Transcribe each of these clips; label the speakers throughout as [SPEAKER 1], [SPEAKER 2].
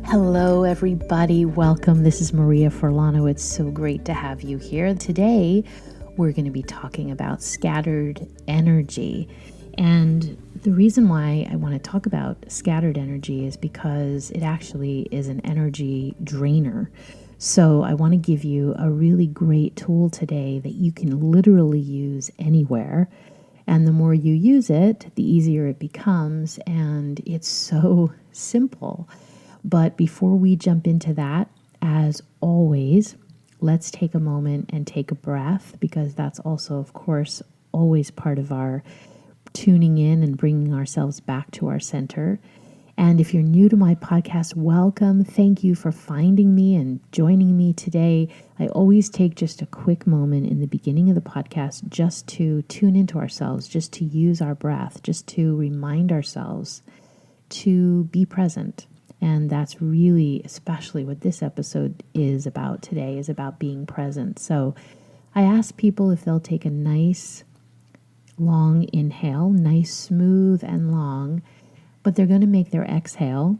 [SPEAKER 1] Hello, everybody. Welcome. This is Maria Furlano. It's so great to have you here. Today, we're going to be talking about scattered energy. And the reason why I want to talk about scattered energy is because it actually is an energy drainer. So I want to give you a really great tool today that you can literally use anywhere. And the more you use it, the easier it becomes. And it's so simple. But before we jump into that, as always, let's take a moment and take a breath, because that's also, of course, always part of our tuning in and bringing ourselves back to our center. And if you're new to my podcast, welcome. Thank you for finding me and joining me today. I always take just a quick moment in the beginning of the podcast just to tune into ourselves, just to use our breath, just to remind ourselves to be present. And that's really, especially what this episode is about today, is about being present. So I ask people if they'll take a nice long inhale, nice, smooth and long, but they're going to make their exhale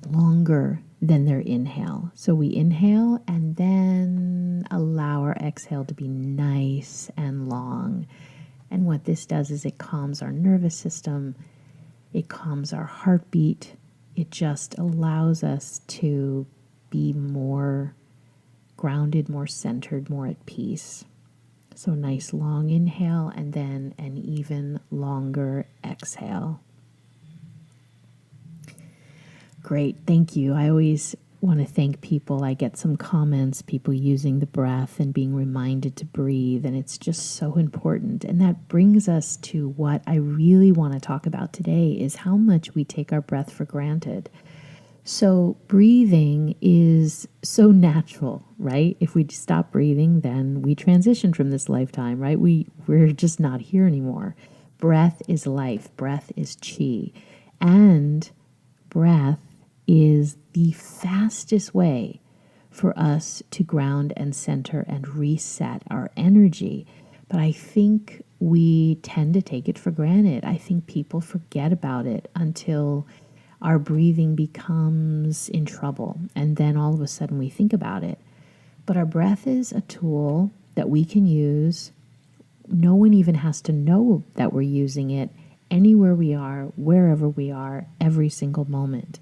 [SPEAKER 1] longer than their inhale. So we inhale and then allow our exhale to be nice and long. And what this does is it calms our nervous system, it calms our heartbeat. It just allows us to be more grounded, more centered, more at peace. So nice long inhale and then an even longer exhale. Great, thank you. I always want to thank people. I get some comments, people using the breath and being reminded to breathe, and it's just so important. And that brings us to what I really want to talk about today, is how much we take our breath for granted. So breathing is so natural, right? If we stop breathing, then we transition from this lifetime, right? We're just not here anymore. Breath is life. Breath is chi. And breath is the fastest way for us to ground and center and reset our energy. But I think we tend to take it for granted. I think people forget about it until our breathing becomes in trouble. And then all of a sudden we think about it. But our breath is a tool that we can use. No one even has to know that we're using it anywhere we are, wherever we are, every single moment.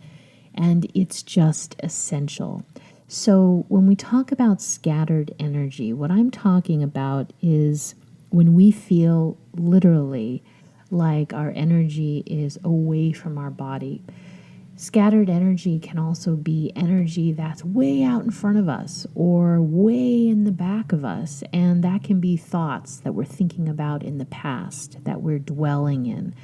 [SPEAKER 1] And it's just essential. So when we talk about scattered energy, what I'm talking about is when we feel literally like our energy is away from our body. Scattered energy can also be energy that's way out in front of us or way in the back of us. And that can be thoughts that we're thinking about in the past, that we're dwelling in.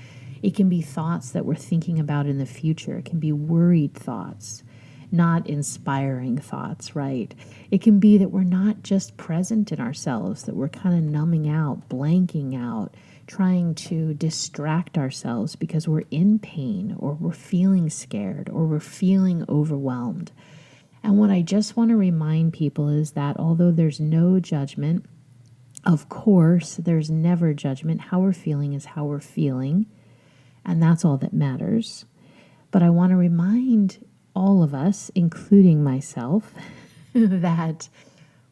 [SPEAKER 1] It can be thoughts that we're thinking about in the future. It can be worried thoughts, not inspiring thoughts, right? It can be that we're not just present in ourselves, that we're kind of numbing out, blanking out, trying to distract ourselves because we're in pain or we're feeling scared or we're feeling overwhelmed. And what I just want to remind people is that although there's no judgment, of course, there's never judgment. How we're feeling is how we're feeling. And that's all that matters. But I want to remind all of us, including myself, that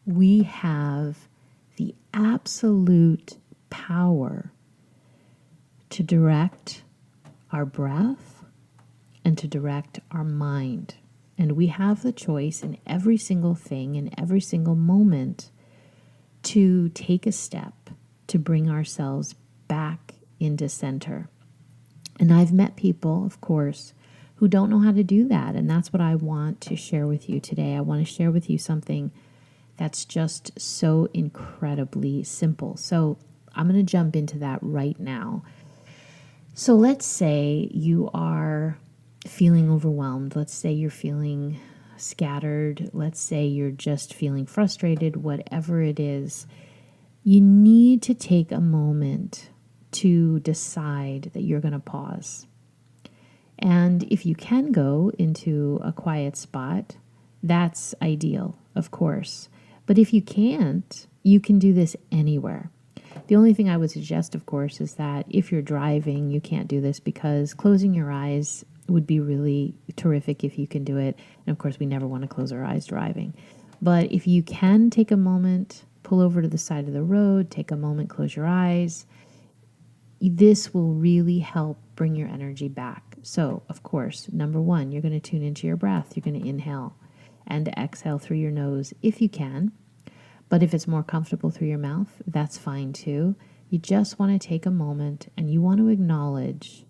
[SPEAKER 1] we have the absolute power to direct our breath and to direct our mind. And we have the choice in every single thing, in every single moment, to take a step to bring ourselves back into center. And I've met people, of course, who don't know how to do that. And that's what I want to share with you today. I want to share with you something that's just so incredibly simple. So I'm going to jump into that right now. So let's say you are feeling overwhelmed. Let's say you're feeling scattered. Let's say you're just feeling frustrated, whatever it is. You need to take a moment to decide that you're going to pause. And if you can go into a quiet spot, that's ideal, of course. But if you can't, you can do this anywhere. The only thing I would suggest, of course, is that if you're driving, you can't do this because closing your eyes would be really terrific if you can do it. And of course, we never want to close our eyes driving. But if you can take a moment, pull over to the side of the road, take a moment, close your eyes. This will really help bring your energy back. So, of course, number one, you're going to tune into your breath. You're going to inhale and exhale through your nose if you can. But if it's more comfortable through your mouth, that's fine too. You just want to take a moment and you want to acknowledge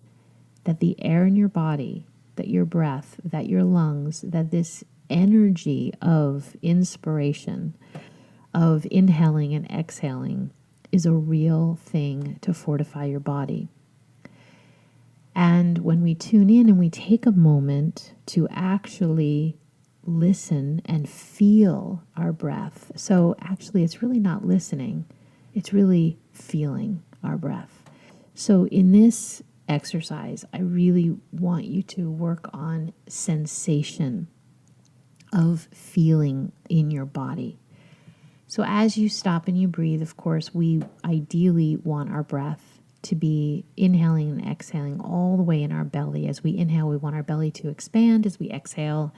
[SPEAKER 1] that the air in your body, that your breath, that your lungs, that this energy of inspiration, of inhaling and exhaling, is a real thing to fortify your body. And when we tune in and we take a moment to actually listen and feel our breath. So actually, it's really not listening, it's really feeling our breath. So in this exercise, I really want you to work on sensation of feeling in your body. So as you stop and you breathe, of course, we ideally want our breath to be inhaling and exhaling all the way in our belly. As we inhale, we want our belly to expand. As we exhale,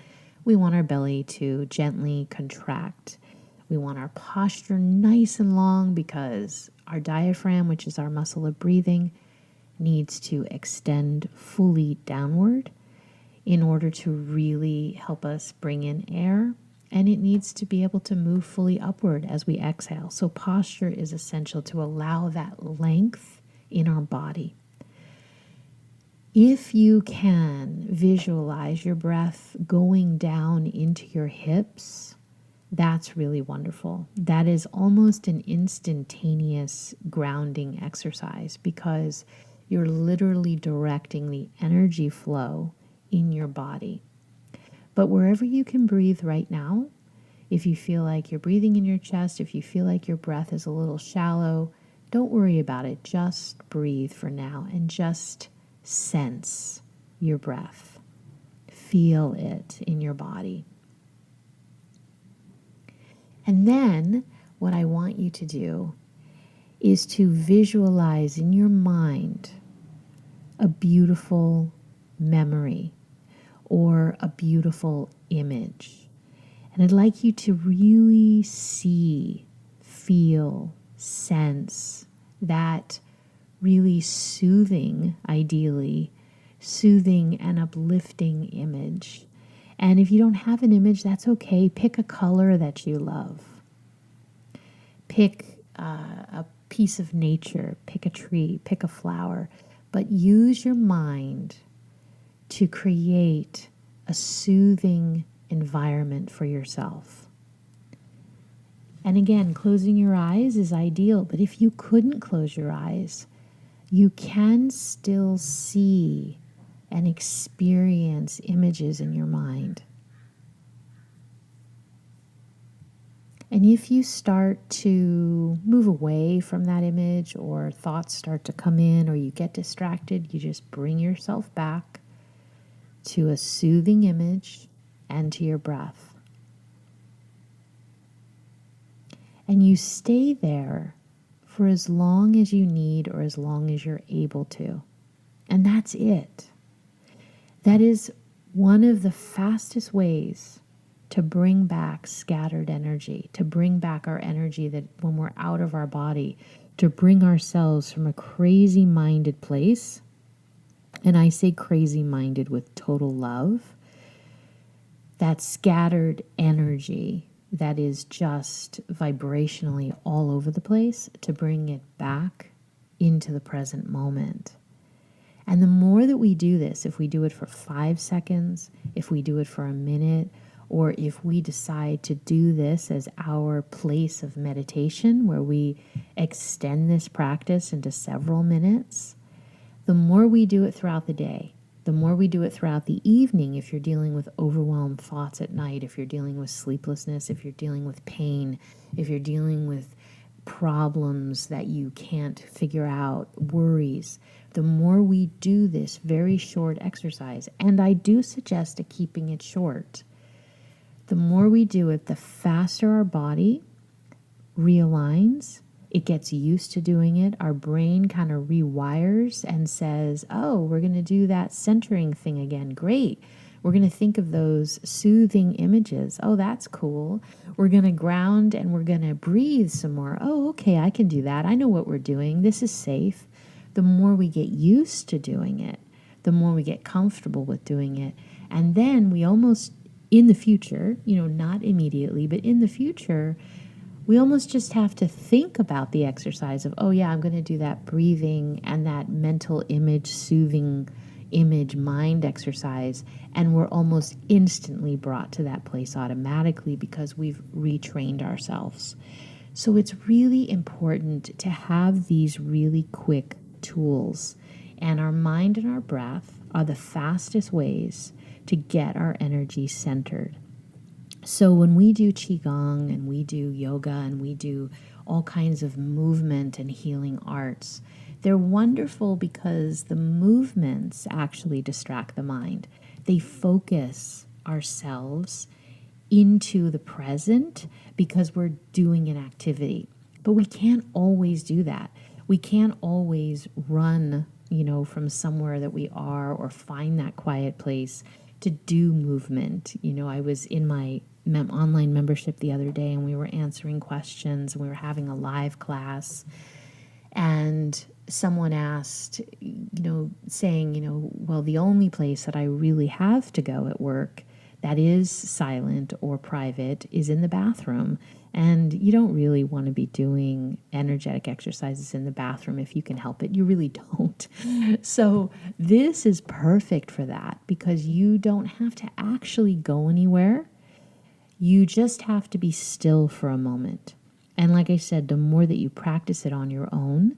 [SPEAKER 1] we want our belly to gently contract. We want our posture nice and long because our diaphragm, which is our muscle of breathing, needs to extend fully downward in order to really help us bring in air. And it needs to be able to move fully upward as we exhale. So posture is essential to allow that length in our body. If you can visualize your breath going down into your hips, that's really wonderful. That is almost an instantaneous grounding exercise because you're literally directing the energy flow in your body. But wherever you can breathe right now, if you feel like you're breathing in your chest, if you feel like your breath is a little shallow, don't worry about it. Just breathe for now and just sense your breath. Feel it in your body. And then what I want you to do is to visualize in your mind a beautiful memory or a beautiful image. And I'd like you to really see, feel, sense that really soothing, ideally, soothing and uplifting image. And if you don't have an image, that's okay. Pick a color that you love. Pick a piece of nature, pick a tree, pick a flower, but use your mind to create a soothing environment for yourself. And again, closing your eyes is ideal, but if you couldn't close your eyes, you can still see and experience images in your mind. And if you start to move away from that image or thoughts start to come in or you get distracted, you just bring yourself back to a soothing image and to your breath. And you stay there for as long as you need or as long as you're able to. And that's it. That is one of the fastest ways to bring back scattered energy, to bring back our energy that when we're out of our body, to bring ourselves from a crazy-minded place. And I say crazy-minded with total love. That scattered energy that is just vibrationally all over the place, to bring it back into the present moment. And the more that we do this, if we do it for 5 seconds, if we do it for a minute, or if we decide to do this as our place of meditation, where we extend this practice into several minutes, the more we do it throughout the day, the more we do it throughout the evening, if you're dealing with overwhelmed thoughts at night, if you're dealing with sleeplessness, if you're dealing with pain, if you're dealing with problems that you can't figure out, worries, the more we do this very short exercise, and I do suggest keeping it short, the more we do it, the faster our body realigns, it gets used to doing it, our brain kind of rewires and says, oh, we're going to do that centering thing again. Great. We're going to think of those soothing images. Oh, that's cool. We're going to ground and we're going to breathe some more. Oh, okay, I can do that. I know what we're doing. This is safe. The more we get used to doing it, the more we get comfortable with doing it. And then we almost, in the future, not immediately, but in the future, we almost just have to think about the exercise of, oh yeah, I'm going to do that breathing and that mental image, soothing image mind exercise. And we're almost instantly brought to that place automatically because we've retrained ourselves. So it's really important to have these really quick tools. And our mind and our breath are the fastest ways to get our energy centered. So when we do Qigong and we do yoga and we do all kinds of movement and healing arts, they're wonderful because the movements actually distract the mind. They focus ourselves into the present because we're doing an activity. But we can't always do that. We can't always run, from somewhere that we are or find that quiet place to do movement. I was in my online membership the other day and we were answering questions and we were having a live class, and someone asked, saying, well, the only place that I really have to go at work that is silent or private is in the bathroom. And you don't really want to be doing energetic exercises in the bathroom if you can help it. You really don't. So this is perfect for that because you don't have to actually go anywhere. You just have to be still for a moment. And like I said, the more that you practice it on your own,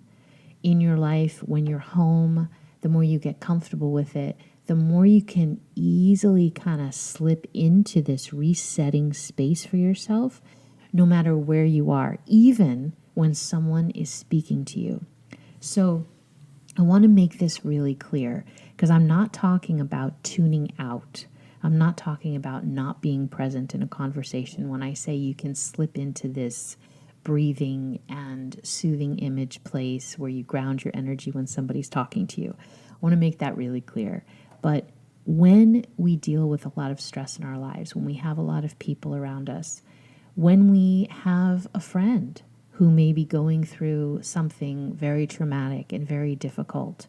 [SPEAKER 1] in your life, when you're home, the more you get comfortable with it, the more you can easily kind of slip into this resetting space for yourself, no matter where you are, even when someone is speaking to you. So I want to make this really clear because I'm not talking about tuning out. I'm not talking about not being present in a conversation when I say you can slip into this breathing and soothing image place where you ground your energy when somebody's talking to you. I want to make that really clear. But when we deal with a lot of stress in our lives, when we have a lot of people around us, when we have a friend who may be going through something very traumatic and very difficult,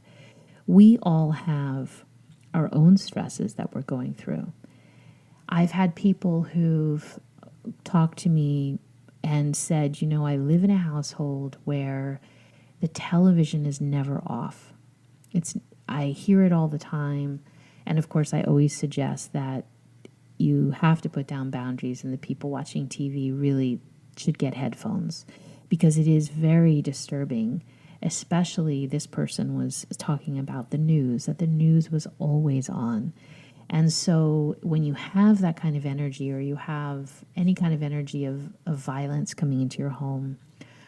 [SPEAKER 1] we all have our own stresses that we're going through. I've had people who've talked to me and said, I live in a household where the television is never off. I hear it all the time. And of course, I always suggest that you have to put down boundaries, and the people watching TV really should get headphones because it is very disturbing. Especially this person was talking about the news, that the news was always on. And so when you have that kind of energy, or you have any kind of energy of violence coming into your home,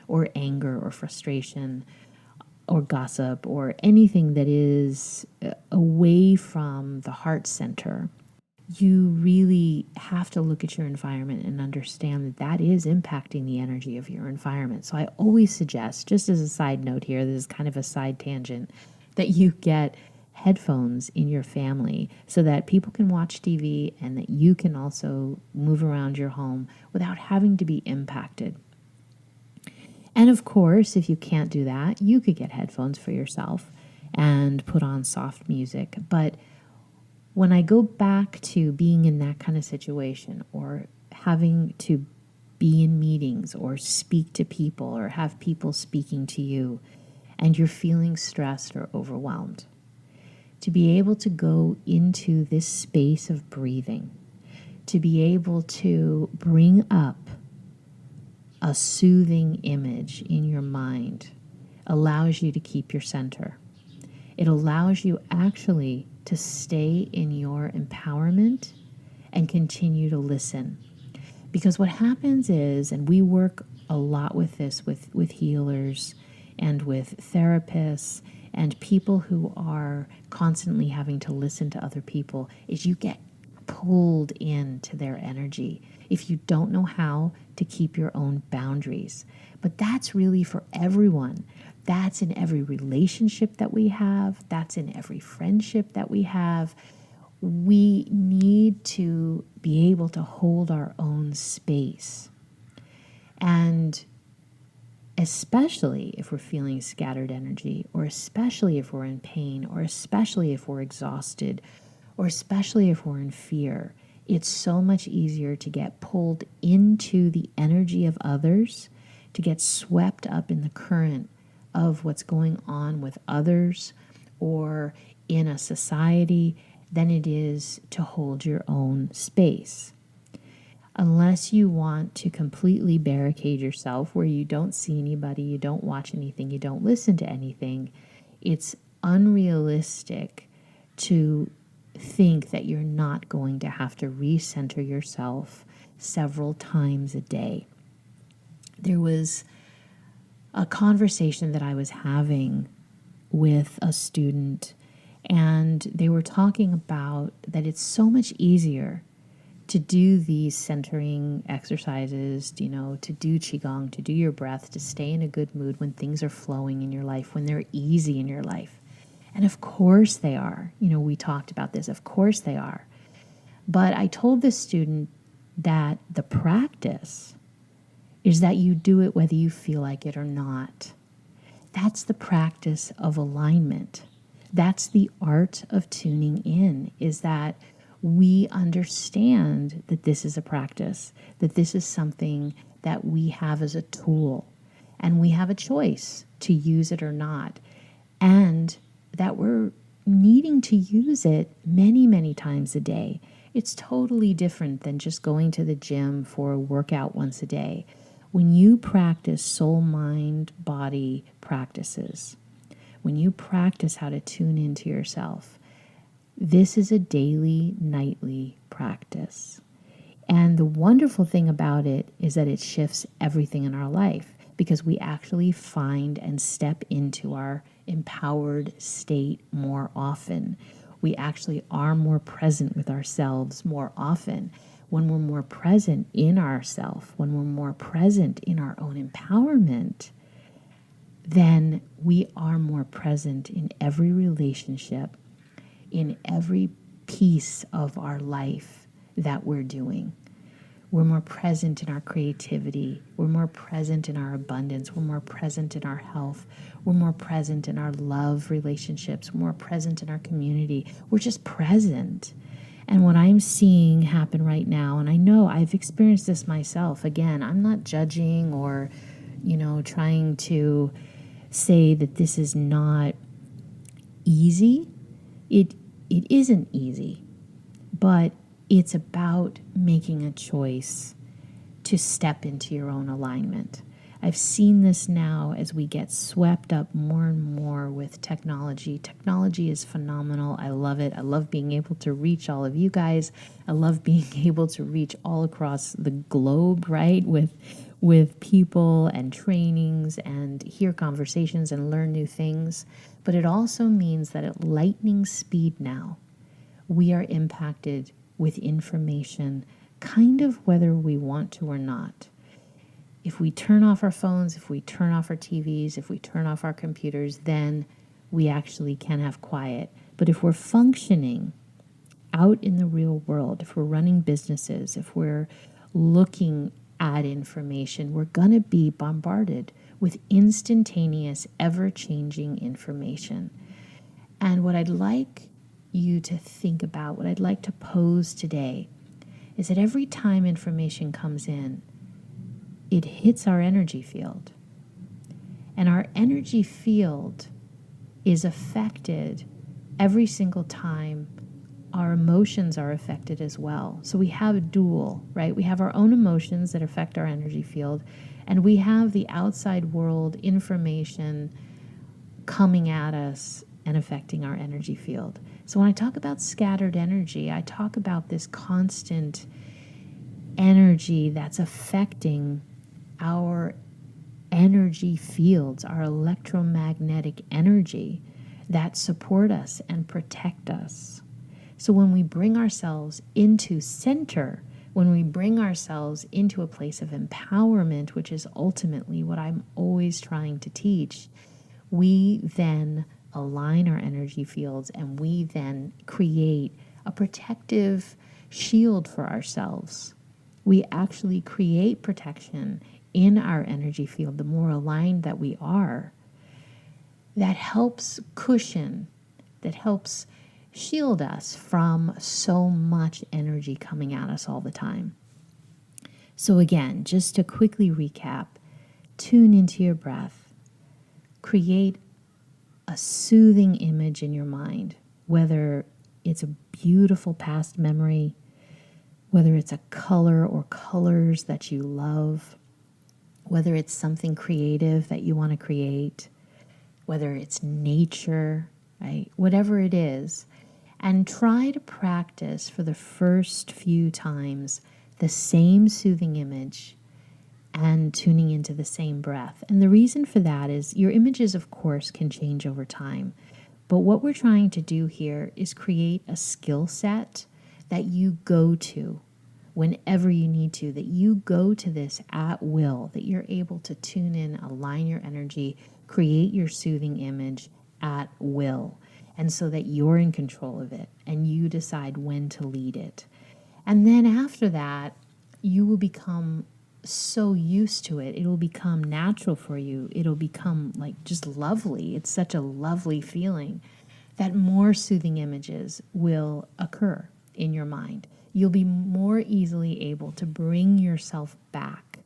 [SPEAKER 1] or anger or frustration or gossip or anything that is away from the heart center, you really have to look at your environment and understand that that is impacting the energy of your environment. So I always suggest, just as a side note here, this is kind of a side tangent, that you get headphones in your family so that people can watch TV and that you can also move around your home without having to be impacted. And of course, if you can't do that, you could get headphones for yourself and put on soft music. But when I go back to being in that kind of situation, or having to be in meetings or speak to people or have people speaking to you, and you're feeling stressed or overwhelmed, to be able to go into this space of breathing, to be able to bring up a soothing image in your mind allows you to keep your center. It allows you actually to stay in your empowerment and continue to listen. Because what happens is, and we work a lot with this with healers and with therapists and people who are constantly having to listen to other people, is you get pulled into their energy, if you don't know how to keep your own boundaries. But that's really for everyone. That's in every relationship that we have. That's in every friendship that we have. We need to be able to hold our own space. And especially if we're feeling scattered energy, or especially if we're in pain, or especially if we're exhausted, or especially if we're in fear, it's so much easier to get pulled into the energy of others, to get swept up in the current of what's going on with others or in a society than it is to hold your own space. Unless you want to completely barricade yourself where you don't see anybody, you don't watch anything, you don't listen to anything, it's unrealistic to think that you're not going to have to recenter yourself several times a day. There was a conversation that I was having with a student, and they were talking about that it's so much easier to do these centering exercises, to do Qigong, to do your breath, to stay in a good mood when things are flowing in your life, when they're easy in your life. And of course they are. We talked about this. Of course they are. But I told this student that the practice is that you do it whether you feel like it or not. That's the practice of alignment. That's the art of tuning in, is that we understand that this is a practice, that this is something that we have as a tool, and we have a choice to use it or not, and that we're needing to use it many, many times a day. It's totally different than just going to the gym for a workout once a day. When you practice soul, mind, body practices, when you practice how to tune into yourself, this is a daily, nightly practice. And the wonderful thing about it is that it shifts everything in our life, because we actually find and step into our empowered state more often. We actually are more present with ourselves more often. When we're more present in ourselves, when we're more present in our own empowerment, then we are more present in every relationship, in every piece of our life that we're doing. We're more present in our creativity. We're more present in our abundance. We're more present in our health. We're more present in our love relationships. We're more present in our community. We're just present. And what I'm seeing happen right now, and I know I've experienced this myself, again, I'm not judging or, trying to say that this is not easy. It isn't easy, but it's about making a choice to step into your own alignment. I've seen this now as we get swept up more and more with technology. Technology is phenomenal. I love it. I love being able to reach all of you guys. I love being able to reach all across the globe, right? With people and trainings and hear conversations and learn new things. But it also means that at lightning speed now, we are impacted with information, kind of whether we want to or not. If we turn off our phones, if we turn off our TVs, if we turn off our computers, then we actually can have quiet. But if we're functioning out in the real world, if we're running businesses, if we're looking at information, we're going to be bombarded with instantaneous, ever-changing information. And what I'd like you to think about, what I'd like to pose today, is that every time information comes in, it hits our energy field. And our energy field is affected every single time our emotions are affected as well. So we have a dual, right? We have our own emotions that affect our energy field, and we have the outside world information coming at us and affecting our energy field. So when I talk about scattered energy, I talk about this constant energy that's affecting our energy fields, our electromagnetic energy that support us and protect us. So when we bring ourselves into center, when we bring ourselves into a place of empowerment, which is ultimately what I'm always trying to teach, we then align our energy fields and we then create a protective shield for ourselves. We actually create protection in our energy field. The more aligned that we are, that helps cushion, that helps shield us from so much energy coming at us all the time. So again, just to quickly recap, tune into your breath, create a soothing image in your mind, whether it's a beautiful past memory, whether it's a color or colors that you love, whether it's something creative that you want to create, whether it's nature, right? Whatever it is, and try to practice for the first few times the same soothing image and tuning into the same breath. And the reason for that is your images, of course, can change over time. But what we're trying to do here is create a skill set that you go to whenever you need to, that you go to this at will, that you're able to tune in, align your energy, create your soothing image at will. And so that you're in control of it and you decide when to lead it. And then after that, you will become so used to it. It will become natural for you. It'll become like just lovely. It's such a lovely feeling that more soothing images will occur in your mind. You'll be more easily able to bring yourself back.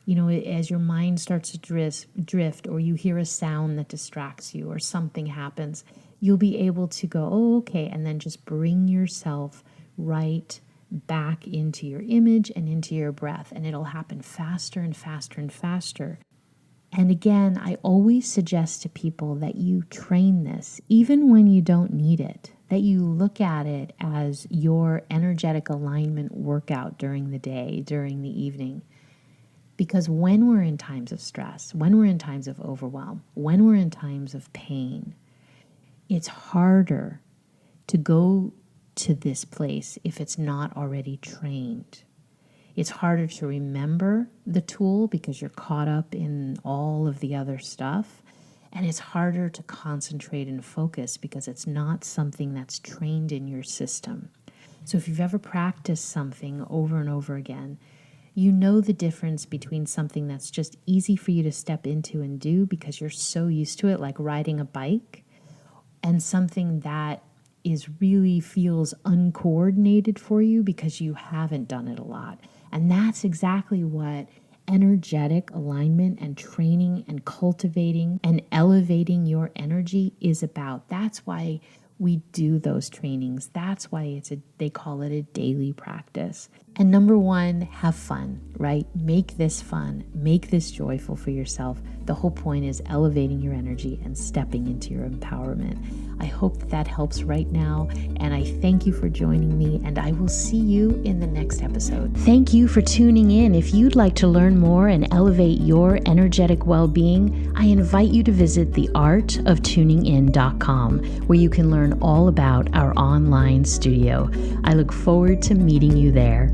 [SPEAKER 1] You know, as your mind starts to drift, or you hear a sound that distracts you, or something happens, you'll be able to go, oh, okay, and then just bring yourself right back into your image and into your breath, and it'll happen faster and faster and faster. And again, I always suggest to people that you train this, even when you don't need it, that you look at it as your energetic alignment workout during the day, during the evening. Because when we're in times of stress, when we're in times of overwhelm, when we're in times of pain, it's harder to go to this place if it's not already trained. It's harder to remember the tool because you're caught up in all of the other stuff. And it's harder to concentrate and focus because it's not something that's trained in your system. So if you've ever practiced something over and over again, you know the difference between something that's just easy for you to step into and do because you're so used to it, like riding a bike, and something that really feels uncoordinated for you because you haven't done it a lot. And that's exactly what energetic alignment and training and cultivating and elevating your energy is about. That's why we do those trainings. That's why they call it a daily practice. And number one, have fun, right? Make this fun, make this joyful for yourself. The whole point is elevating your energy and stepping into your empowerment. I hope that helps right now, and I thank you for joining me, and I will see you in the next episode. Thank you for tuning in. If you'd like to learn more and elevate your energetic well-being, I invite you to visit theartoftuningin.com, where you can learn all about our online studio. I look forward to meeting you there.